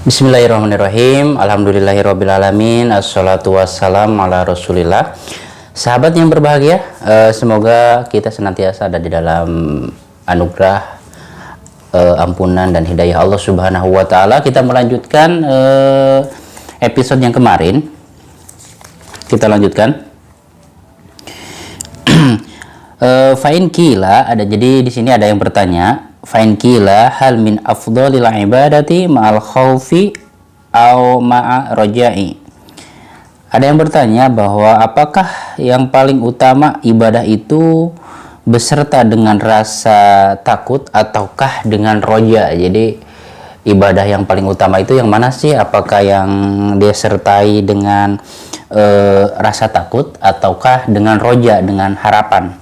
Bismillahirrahmanirrahim. Alhamdulillahirrabbilalamin. Assalatu wassalam ala rasulillah. Sahabat yang berbahagia, semoga kita senantiasa ada di dalam anugerah, ampunan dan hidayah Allah subhanahu wa ta'ala. Kita melanjutkan episode yang kemarin. Kita lanjutkan. Fa'in kila, jadi di sini ada yang bertanya, fa'in kila hal min afdhalil ibadati ma'al khawfi au ma'a roja'i. Ada yang bertanya bahwa apakah yang paling utama ibadah itu beserta dengan rasa takut ataukah dengan roja. Jadi ibadah yang paling utama itu yang mana sih? Apakah yang disertai dengan rasa takut ataukah dengan roja, dengan harapan?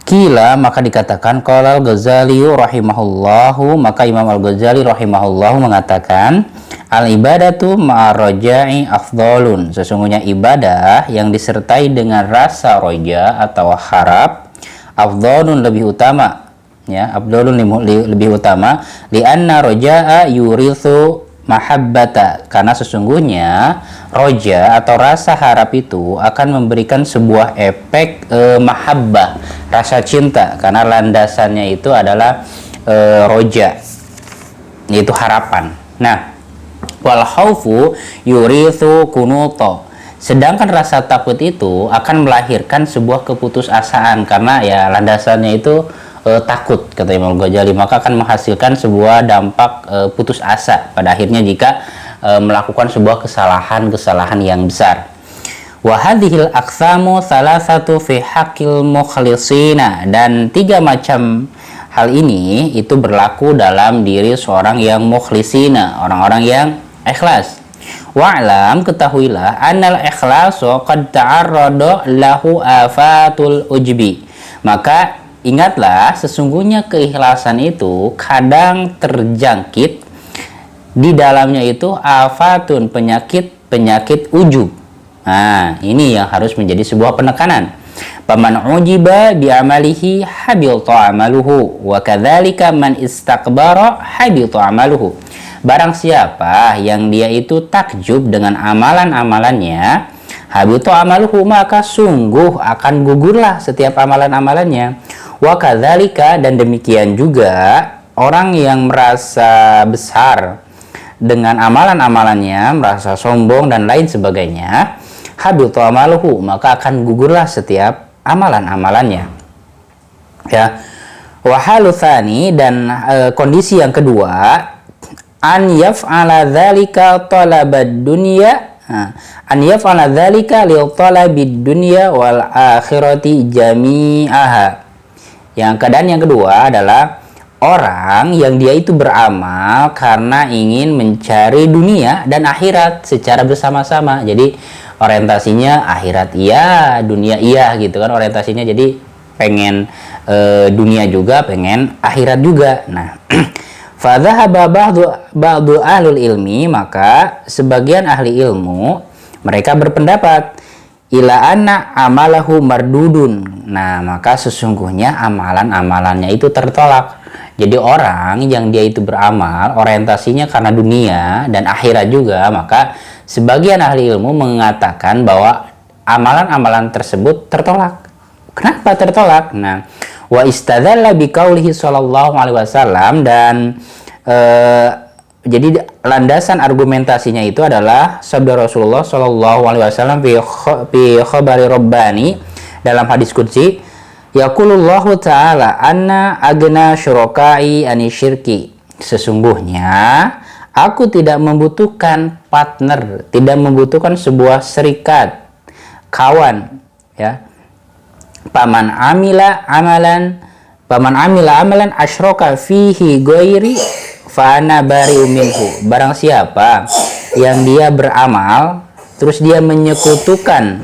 Kila, maka dikatakan qala al-Ghazali rahimahullahu, maka Imam al-Ghazali rahimahullahu mengatakan al-ibadatu ma'ar-raja'i afdhalun. Sesungguhnya ibadah yang disertai dengan rasa roja atau harap afdhalun, lebih utama, ya, afdhalun lebih utama, li'anna roja'a yurithu mahabbata, karena sesungguhnya roja atau rasa harap itu akan memberikan sebuah efek mahabbah, rasa cinta, karena landasannya itu adalah roja, yaitu harapan. Nah, wal khaufu yurithu kunuto, sedangkan rasa takut itu akan melahirkan sebuah keputusasaan, karena ya landasannya itu takut, kata Imam Ghazali, maka akan menghasilkan sebuah dampak putus asa pada akhirnya jika melakukan sebuah kesalahan yang besar. Wa hadhil aqsamu salasatu fi haqqil mukhlisina, dan tiga macam hal ini itu berlaku dalam diri seorang yang mukhlisina, orang-orang yang ikhlas. Wa'lam, ketahuilah, annal ikhlasu qad ta'arrada lahu afatul ujbi, maka ingatlah, sesungguhnya keikhlasan itu kadang terjangkit di dalamnya itu afatun, penyakit ujub. Nah, ini yang harus menjadi sebuah penekanan. Paman ujiba bi amalihi habita amaluhu wa kadzalika man istakbara habita amaluhu. Barang siapa yang dia itu takjub dengan amalan-amalannya, habita amaluhu, maka sungguh akan gugurlah setiap amalan-amalannya. Wa kadzalika, dan demikian juga orang yang merasa besar dengan amalan-amalannya, merasa sombong dan lain sebagainya, habita amaluhu, maka akan gugurlah setiap amalan-amalannya. Ya. Wa halu tsani, dan kondisi yang kedua, an yaf'ala dzalika talabad dunya, an yaf'ala dzalika li talabid dunya wal akhirati jami'aha. Yang keadaan yang kedua adalah orang yang dia itu beramal karena ingin mencari dunia dan akhirat secara bersama-sama. Jadi orientasinya akhirat iya, dunia iya gitu kan orientasinya. Jadi pengen dunia juga, pengen akhirat juga. Nah, fadzahaba ba'du ahlul ilmi, maka sebagian ahli ilmu mereka berpendapat ila anna amalahu mardudun. Nah, maka sesungguhnya amalan-amalannya itu tertolak. Jadi orang yang dia itu beramal orientasinya karena dunia dan akhirat juga, maka sebagian ahli ilmu mengatakan bahwa amalan-amalan tersebut tertolak. Kenapa tertolak? Nah, wa istadzalla biqaulihi sallallahu alaihi wasallam, dan jadi landasan argumentasinya itu adalah sabda Rasulullah Shallallahu Alaihi Wasallam fi khabari Rabbani, dalam hadis qudsi, yaqulullahu ta'ala anna agna syurokai ani syirki, sesungguhnya aku tidak membutuhkan partner, tidak membutuhkan sebuah serikat, kawan, ya. Paman amila amalan asyroka fihi ghairi fa'ana bari'u minhu. Barang siapa yang dia beramal terus dia menyekutukan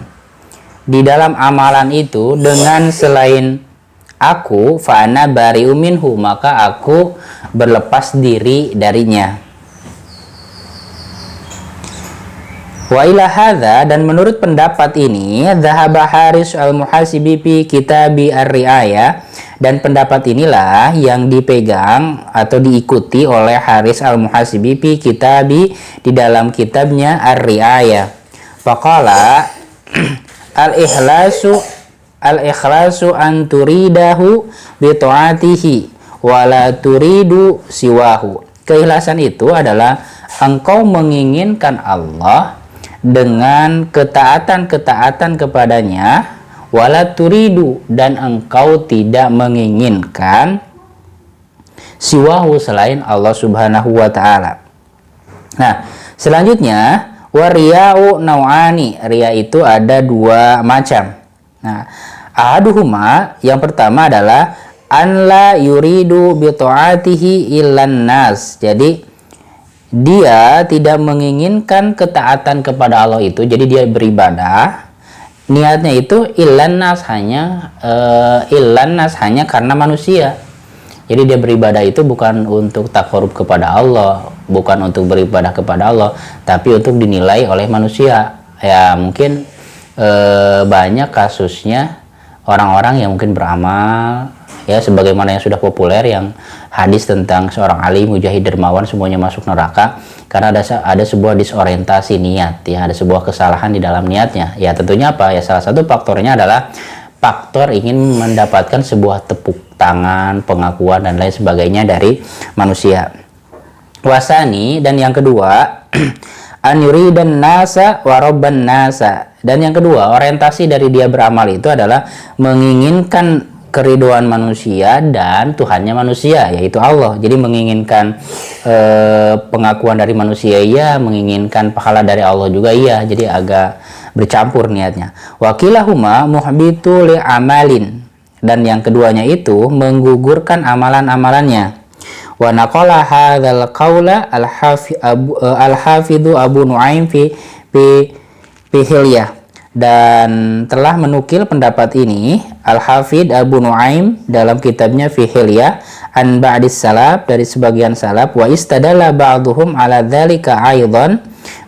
di dalam amalan itu dengan selain aku, fa'ana bari'u minhu, maka aku berlepas diri darinya. Wa ila hadza, dan menurut pendapat ini, dzahaba Haris al-Muhasibi fi kitabi ar-ri'ayah, dan pendapat inilah yang dipegang atau diikuti oleh Haris al-Muhasibi fi kitabi, di dalam kitabnya ar-ri'ayah. Faqala al-ikhlasu an turidahu bi ta'atihi wa la turidu siwahu. Keikhlasan itu adalah engkau menginginkan Allah dengan ketaatan-ketaatan kepadanya, wala turidu, dan engkau tidak menginginkan siwahu, selain Allah Subhanahu wa taala. Nah, selanjutnya wariya'u nau'ani, riya itu ada dua macam. Nah, ahaduhuma, yang pertama adalah an la yuridu bi ta'atihi illan nas. Jadi dia tidak menginginkan ketaatan kepada Allah itu, jadi dia beribadah niatnya itu illan nas, hanya karena manusia. Jadi dia beribadah itu bukan untuk takarub kepada Allah, bukan untuk beribadah kepada Allah, tapi untuk dinilai oleh manusia. Ya mungkin banyak kasusnya orang-orang yang mungkin beramal, ya sebagaimana yang sudah populer, yang hadis tentang seorang alim, mujahid, dermawan semuanya masuk neraka karena ada sebuah disorientasi niat, ya ada sebuah kesalahan di dalam niatnya. Ya tentunya apa? Ya salah satu faktornya adalah faktor ingin mendapatkan sebuah tepuk tangan, pengakuan, dan lain sebagainya dari manusia. Wasani, dan yang kedua an yuridan nasa wa rabban nasa, dan yang kedua orientasi dari dia beramal itu adalah menginginkan keriduan manusia dan Tuhannya manusia, yaitu Allah. Jadi menginginkan pengakuan dari manusia iya, menginginkan pahala dari Allah juga iya. Jadi agak bercampur niatnya. Wakilahuma muhbitu li amalin, dan yang keduanya itu menggugurkan amalan-amalannya. Wa naqala hadzal qaula al-hafidhu Abu Nuaim fi Hilyah, dan telah menukil pendapat ini Al-Hafidh Abu Nuaim dalam kitabnya fi Hilyah an ba'dis salaf, dari sebagian salaf. Wa istadalla ba'duhum ala dzalika aidan,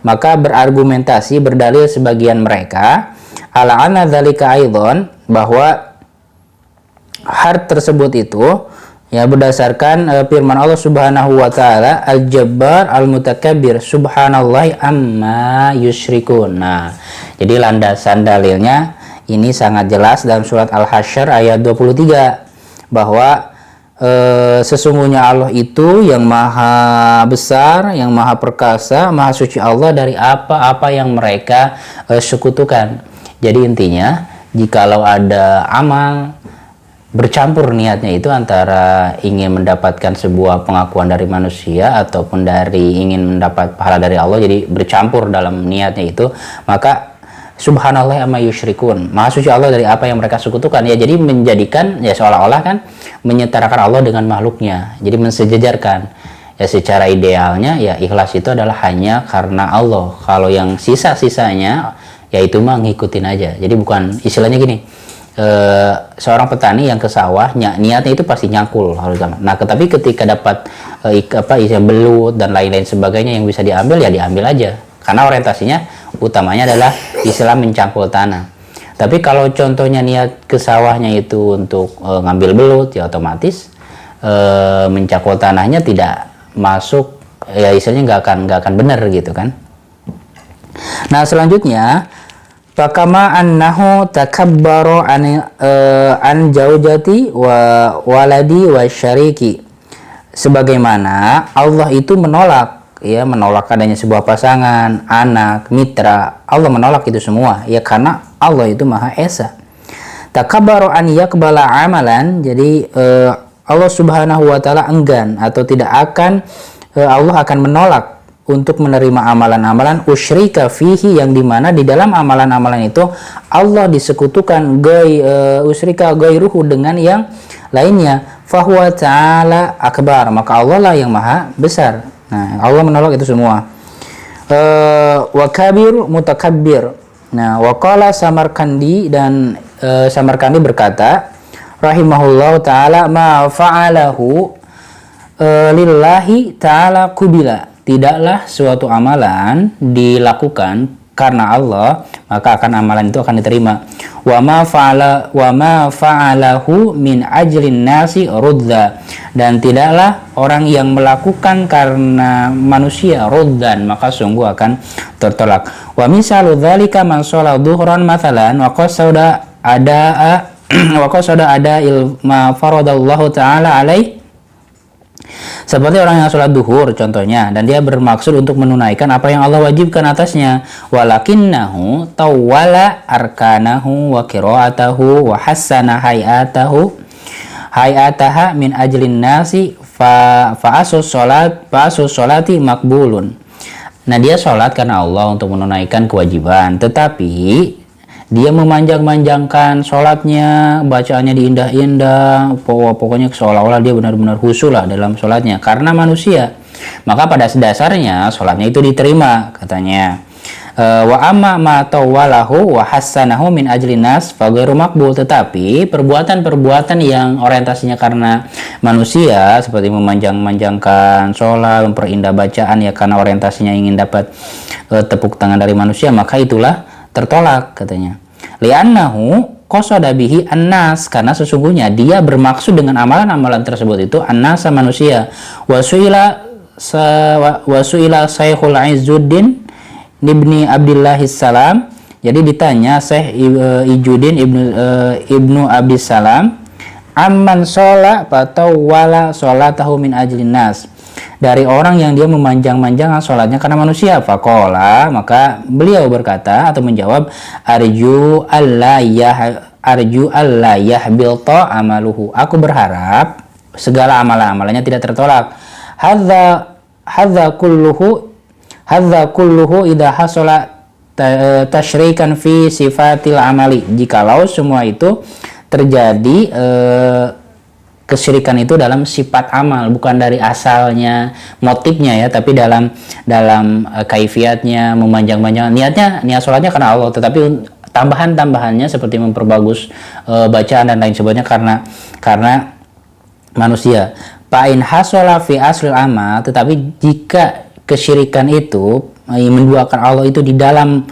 maka berargumentasi, berdalil sebagian mereka ala anna dzalika aidan, bahwa hal tersebut itu ya berdasarkan firman Allah Subhanahu wa taala, Al-Jabbar Al-Mutakabbir subhanallahi amma yusyrikun. Nah, jadi landasan dalilnya ini sangat jelas dalam surat Al-Hasyr ayat 23, bahwa sesungguhnya Allah itu yang maha besar, yang maha perkasa, maha suci Allah dari apa-apa yang mereka sekutukan. Jadi intinya, jikalau ada amal bercampur niatnya itu antara ingin mendapatkan sebuah pengakuan dari manusia ataupun dari ingin mendapat pahala dari Allah, jadi bercampur dalam niatnya itu, maka subhanallah amma yusyrikun, maha suci Allah dari apa yang mereka sekutukan. Ya jadi menjadikan, ya seolah-olah kan menyetarakan Allah dengan makhluknya, jadi mensejajarkan. Ya secara idealnya ya ikhlas itu adalah hanya karena Allah. Kalau yang sisa-sisanya ya itu mah ngikutin aja. Jadi bukan, istilahnya gini, seorang petani yang ke sawah, niatnya itu pasti nyangkul harus sama. Nah, tetapi ketika dapat belut dan lain-lain sebagainya yang bisa diambil, ya diambil aja. Karena orientasinya utamanya adalah istilah mencangkul tanah. Tapi kalau contohnya niat ke sawahnya itu untuk ngambil belut, ya otomatis mencangkul tanahnya tidak masuk, ya istilahnya nggak akan benar gitu kan. Nah, selanjutnya fakama annahu takabbaro an jaujati wa waladi wa syariki, sebagaimana Allah itu menolak adanya sebuah pasangan, anak, mitra. Allah menolak itu semua ya karena Allah itu Maha Esa. Takabbaro an yakbala amalan, jadi Allah Subhanahu wa taala enggan atau tidak akan, Allah akan menolak untuk menerima amalan-amalan usyrika fihi, yang dimana di dalam amalan-amalan itu Allah disekutukan usyrika ghairuhu dengan yang lainnya, fahuwa ta'ala akbar, maka Allah lah yang maha besar. Nah, Allah menolak itu semua. Wa kabir mutakabbir. Nah, waqala Samarkandi, dan Samarkandi berkata rahimahullahu ta'ala, ma fa'alahu lillahi ta'ala kubila, tidaklah suatu amalan dilakukan karena Allah, maka akan amalan itu akan diterima. Wa ma fa'alahu min ajlin nasi rudda, dan tidaklah orang yang melakukan karena manusia ruddan, maka sungguh akan tertolak. Wa misalu dzalika man shala dhuhran mathalan wa qasada ada ma faradallahu ta'ala alaih, seperti orang yang sholat duhur contohnya, dan dia bermaksud untuk menunaikan apa yang Allah wajibkan atasnya, walakinnahu tawwala arkanahu wa qira'atahu wa hassana hayataha min ajlin nasi fa asus sholati makbulun. Nah, dia sholat karena Allah untuk menunaikan kewajiban, tetapi dia memanjang-manjangkan sholatnya, bacaannya diindah-indah, pokoknya seolah-olah dia benar-benar khusyuk lah dalam sholatnya karena manusia. Maka pada dasarnya sholatnya itu diterima, katanya. Wa amma ma tawwalahu wa hassanahu min ajlin nas fa ghairu maqbul. Tetapi perbuatan-perbuatan yang orientasinya karena manusia, seperti memanjang-manjangkan sholat, memperindah bacaan ya karena orientasinya ingin dapat tepuk tangan dari manusia, maka itulah tertolak, katanya. Li'annahu qasada bihi annas, karena sesungguhnya dia bermaksud dengan amalan-amalan tersebut itu annasa manusia. Wa suila Syekhul Izzuddin ibni Abdillah salam, jadi ditanya Syekh Izzuddin ibnu Abdis Salam, amman sholat fatawwala sholatahu min ajlin nas, dari orang yang dia memanjang-manjangkan sholatnya karena manusia. Faqala, maka beliau berkata atau menjawab, arju alla yahbilta amaluhu, aku berharap segala amalan-amalannya tidak tertolak. Hadza kulluhu idza hasala tasyrikan fi sifatil amali, jikalau semua itu terjadi kesyirikan itu dalam sifat amal, bukan dari asalnya motifnya ya, tapi dalam kaifiatnya, memanjang-manjang niat sholatnya karena Allah, tetapi tambahan-tambahannya seperti memperbagus bacaan dan lain sebagainya karena manusia. Fa'in hasola fi aslil amal, tetapi jika kesyirikan itu menduakan Allah itu di dalam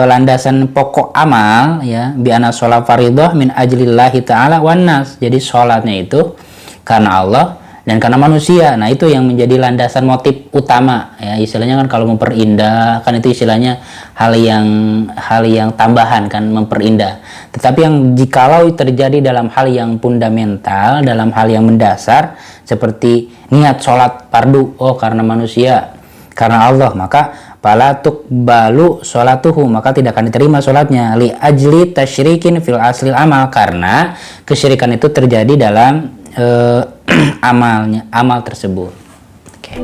landasan pokok amal ya, bi anna sholat fardhah min ajlillahi ta'ala wan nas, jadi sholatnya itu karena Allah dan karena manusia. Nah, itu yang menjadi landasan motif utama ya, istilahnya kan kalau memperindah kan itu istilahnya hal yang tambahan kan, memperindah. Tetapi yang jikalau terjadi dalam hal yang fundamental, dalam hal yang mendasar seperti niat sholat fardu, oh karena manusia, karena Allah, maka fala tuqbalu sholatuhu, maka tidak akan diterima sholatnya, li ajli tasyrikin fil aslil amal, karena kesyirikan itu terjadi dalam amal tersebut. Oke.